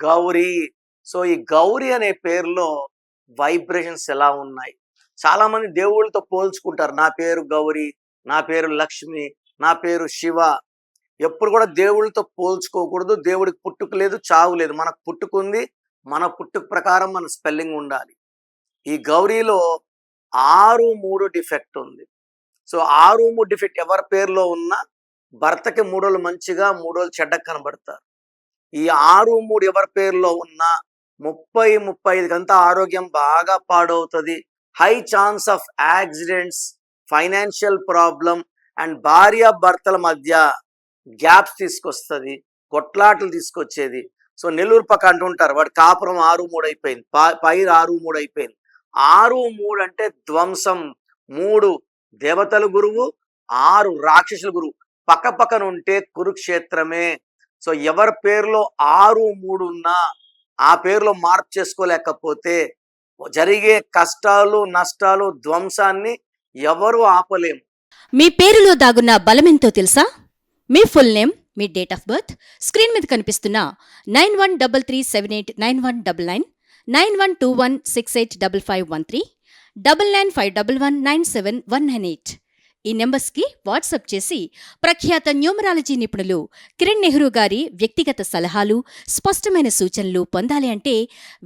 Gauri. So, ఈ గౌరీ అనే పేరులో వైబ్రేషన్స్ ఎలా ఉన్నాయి? చాలామంది దేవుళ్ళతో పోల్చుకుంటారు. నా పేరు గౌరీ, నా పేరు లక్ష్మి, నా పేరు శివ. ఎప్పుడు కూడా దేవుళ్ళతో పోల్చుకోకూడదు. దేవుడికి పుట్టుక లేదు, చావు లేదు. మనకు పుట్టుకుంది. మన పుట్టుక ప్రకారం మన స్పెల్లింగ్ ఉండాలి. ఈ గౌరీలో 6, 3 డిఫెక్ట్ ఉంది. సో, 6, 3 డిఫెక్ట్ ఎవరి పేరులో ఉన్నా భర్తకి 3 మంచిగా, 3 చెడ్డగా కనబడతారు. ఈ 6, 3 ఎవరి పేరులో ఉన్నా 30, 35 ఆరోగ్యం బాగా పాడవుతుంది. High chance of accidents, financial problem and భార్య భర్తల మధ్య గ్యాప్స్ తీసుకొస్తుంది, కొట్లాటలు తీసుకొచ్చేది. సో, నెల్లూరు పక్క అంటుంటారు వాడి కాపురం 6, 3 అయిపోయింది, పైరు 6, 3 అయిపోయింది. 6, 3 అంటే ధ్వంసం. 3 దేవతల గురువు, 6 రాక్షసుల గురువు. పక్క పక్కన ఉంటే కురుక్షేత్రమే. సో, ఎవరి పేరులో 6, 3 ఉన్నా ఆ పేరులో మార్పు చేసుకోలేకపోతే జరిగే కష్టాలు, నష్టాలు, ధ్వంసాన్ని ఎవరు ఆపలేము. మీ పేరులో దాగున్న బలమెంతో తెలుసా? మీ ఫుల్ నేమ్, మీ డేట్ ఆఫ్ బర్త్, స్క్రీన్ మీద కనిపిస్తున్న 9133789199, 9121685513, 995511971198 ఈ నెంబర్స్కి వాట్సాప్ చేసి ప్రఖ్యాత న్యూమరాలజీ నిపుణులు కిరణ్ నెహ్రూ గారి వ్యక్తిగత సలహాలు, స్పష్టమైన సూచనలు పొందాలి అంటే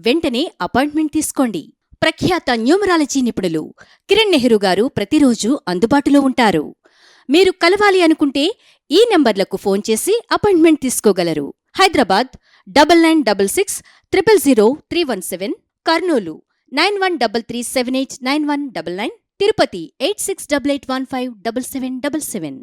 వెంటనే అపాయింట్మెంట్ తీసుకోండి. ప్రఖ్యాత న్యూమరాలజీ నిపుణులు కిరణ్ నెహ్రూ గారు ప్రతిరోజు అందుబాటులో ఉంటారు. మీరు కలవాలి అనుకుంటే ఈ నెంబర్లకు ఫోన్ చేసి అపాయింట్మెంట్ తీసుకోగలరు. హైదరాబాద్ 9966000317, కర్నూలు 9133789199, తిరుపతి 8688157777.